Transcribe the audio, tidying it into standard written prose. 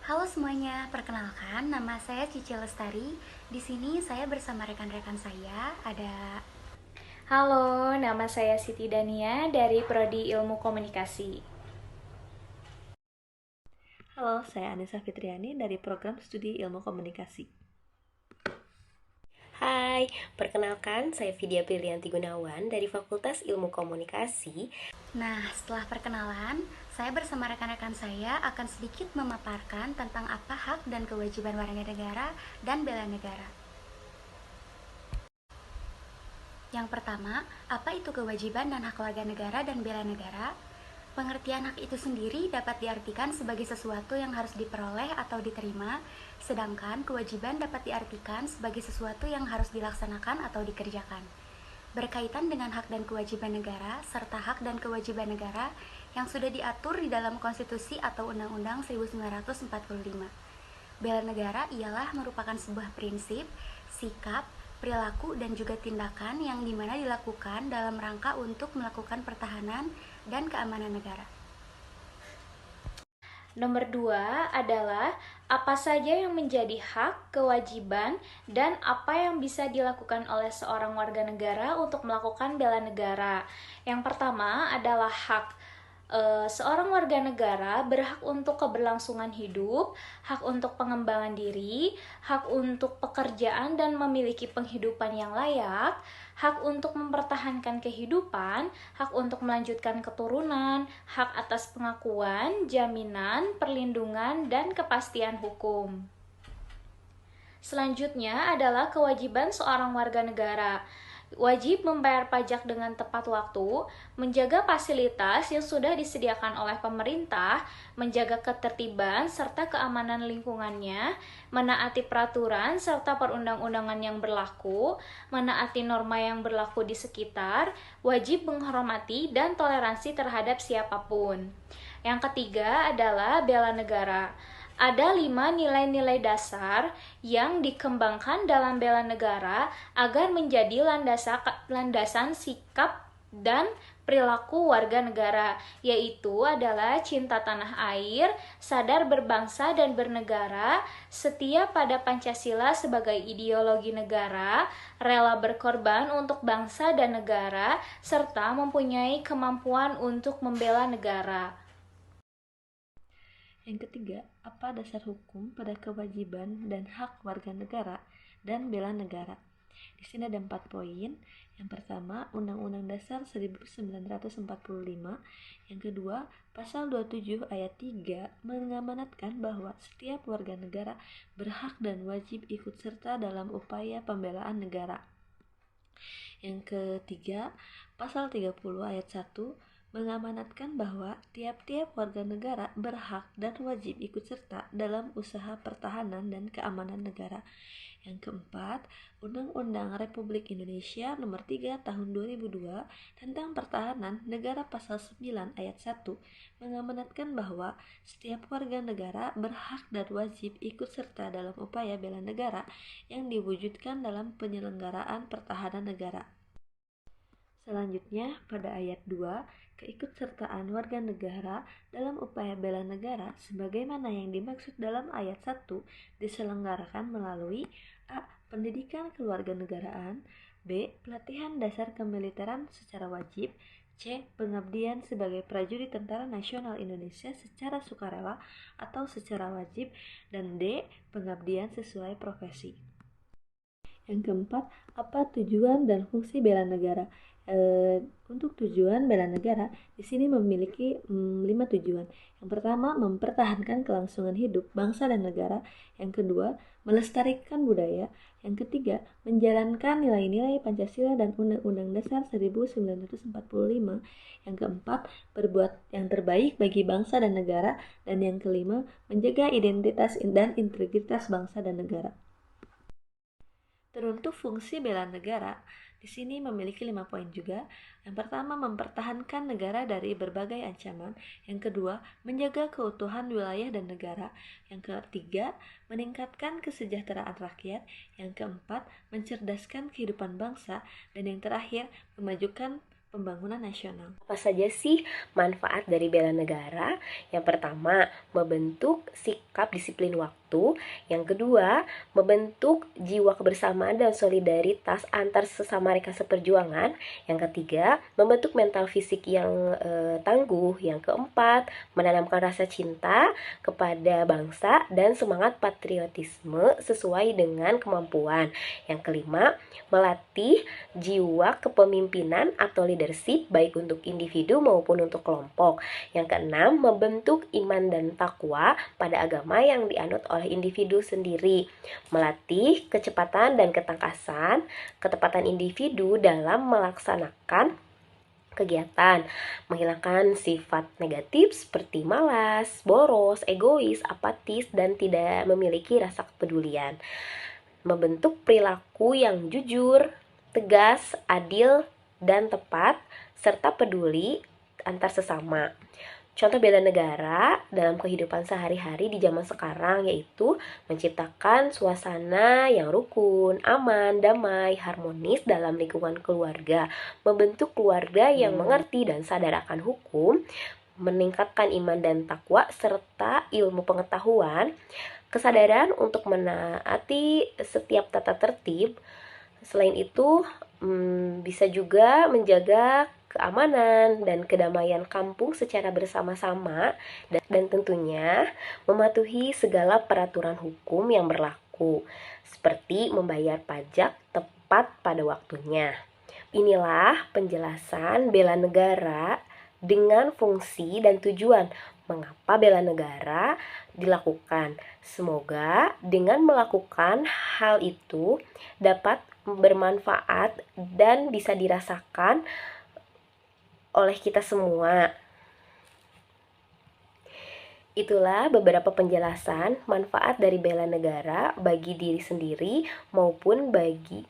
Halo semuanya, perkenalkan nama saya Cici Lestari. Di sini saya bersama rekan-rekan saya ada. Halo, nama saya Siti Dania dari Prodi Ilmu Komunikasi. Halo, saya Anissa Fitriani dari Program Studi Ilmu Komunikasi. Hai, perkenalkan saya Vidya Prilianti Gunawan dari Fakultas Ilmu Komunikasi. Nah, setelah perkenalan, saya bersama rekan-rekan saya akan sedikit memaparkan tentang apa hak dan kewajiban warga negara dan bela negara. Yang pertama, apa itu kewajiban dan hak warga negara dan bela negara? Pengertian hak itu sendiri dapat diartikan sebagai sesuatu yang harus diperoleh atau diterima, sedangkan kewajiban dapat diartikan sebagai sesuatu yang harus dilaksanakan atau dikerjakan. Berkaitan dengan hak dan kewajiban negara, serta hak dan kewajiban negara yang sudah diatur di dalam Konstitusi atau Undang-Undang 1945. Bela negara ialah merupakan sebuah prinsip, sikap, perilaku, dan juga tindakan yang dimana dilakukan dalam rangka untuk melakukan pertahanan dan keamanan negara. Nomor 2 adalah apa saja yang menjadi hak, kewajiban, dan apa yang bisa dilakukan oleh seorang warga negara untuk melakukan bela negara. Yang pertama adalah hak. Seorang warga negara berhak untuk keberlangsungan hidup, hak untuk pengembangan diri, hak untuk pekerjaan dan memiliki penghidupan yang layak, hak untuk mempertahankan kehidupan, hak untuk melanjutkan keturunan, hak atas pengakuan, jaminan, perlindungan, dan kepastian hukum. Selanjutnya adalah kewajiban seorang warga negara. Wajib membayar pajak dengan tepat waktu, menjaga fasilitas yang sudah disediakan oleh pemerintah, menjaga ketertiban serta keamanan lingkungannya, menaati peraturan serta perundang-undangan yang berlaku, menaati norma yang berlaku di sekitar, wajib menghormati dan toleransi terhadap siapapun. Yang ketiga adalah bela negara. Ada 5 nilai-nilai dasar yang dikembangkan dalam bela negara agar menjadi landasan sikap dan perilaku warga negara, yaitu adalah cinta tanah air, sadar berbangsa dan bernegara, setia pada Pancasila sebagai ideologi negara, rela berkorban untuk bangsa dan negara, serta mempunyai kemampuan untuk membela negara. Yang ketiga, apa dasar hukum pada kewajiban dan hak warga negara dan bela negara? Di sini ada 4 poin. Yang pertama, Undang-Undang Dasar 1945. Yang kedua, Pasal 27 ayat 3 mengamanatkan bahwa setiap warga negara berhak dan wajib ikut serta dalam upaya pembelaan negara. Yang ketiga, Pasal 30 ayat 1 mengamanatkan bahwa tiap-tiap warga negara berhak dan wajib ikut serta dalam usaha pertahanan dan keamanan negara. Yang keempat, Undang-Undang Republik Indonesia Nomor 3 Tahun 2002 tentang Pertahanan Negara Pasal 9 ayat 1 mengamanatkan bahwa setiap warga negara berhak dan wajib ikut serta dalam upaya bela negara yang diwujudkan dalam penyelenggaraan pertahanan negara. Selanjutnya, pada ayat 2, keikutsertaan warga negara dalam upaya bela negara sebagaimana yang dimaksud dalam ayat 1 diselenggarakan melalui A. Pendidikan kewarganegaraan, B. Pelatihan dasar kemiliteran secara wajib, C. Pengabdian sebagai prajurit Tentara Nasional Indonesia secara sukarela atau secara wajib, dan D. Pengabdian sesuai profesi. Yang keempat, apa tujuan dan fungsi bela negara? Untuk tujuan bela negara di sini memiliki 5 tujuan. Yang pertama, mempertahankan kelangsungan hidup bangsa dan negara. Yang kedua, melestarikan budaya. Yang ketiga, menjalankan nilai-nilai Pancasila dan Undang-Undang Dasar 1945. Yang keempat, berbuat yang terbaik bagi bangsa dan negara. Dan yang kelima, menjaga identitas dan integritas bangsa dan negara. Teruntuk fungsi bela negara, di sini memiliki 5 poin juga. Yang pertama, mempertahankan negara dari berbagai ancaman. Yang kedua, menjaga keutuhan wilayah dan negara. Yang ketiga, meningkatkan kesejahteraan rakyat. Yang keempat, mencerdaskan kehidupan bangsa. Dan yang terakhir, memajukan pembangunan nasional. Apa saja sih manfaat dari bela negara? Yang pertama, membentuk sikap disiplin waktu. Yang kedua, membentuk jiwa kebersamaan dan solidaritas antar sesama rekan seperjuangan. Yang ketiga, membentuk mental fisik yang tangguh. Yang keempat, menanamkan rasa cinta kepada bangsa dan semangat patriotisme sesuai dengan kemampuan. Yang kelima, melatih jiwa kepemimpinan atau leadership baik untuk individu maupun untuk kelompok. Yang keenam, membentuk iman dan takwa pada agama yang dianut oleh individu sendiri. Melatih kecepatan dan ketepatan individu dalam melaksanakan kegiatan, menghilangkan sifat negatif seperti malas, boros, egois, apatis, dan tidak memiliki rasa kepedulian. Membentuk perilaku yang jujur, tegas, adil, dan tepat, serta peduli antar sesama. Contoh bela negara dalam kehidupan sehari-hari di zaman sekarang yaitu menciptakan suasana yang rukun, aman, damai, harmonis dalam lingkungan keluarga, membentuk keluarga yang mengerti dan sadar akan hukum, meningkatkan iman dan takwa serta ilmu pengetahuan, kesadaran untuk menaati setiap tata tertib. Selain itu, bisa juga menjaga keamanan dan kedamaian kampung secara bersama-sama dan tentunya mematuhi segala peraturan hukum yang berlaku, seperti membayar pajak tepat pada waktunya. Inilah penjelasan bela negara dengan fungsi dan tujuan mengapa bela negara dilakukan. Semoga dengan melakukan hal itu dapat bermanfaat dan bisa dirasakan oleh kita semua. Itulah beberapa penjelasan manfaat dari bela negara bagi diri sendiri maupun bagi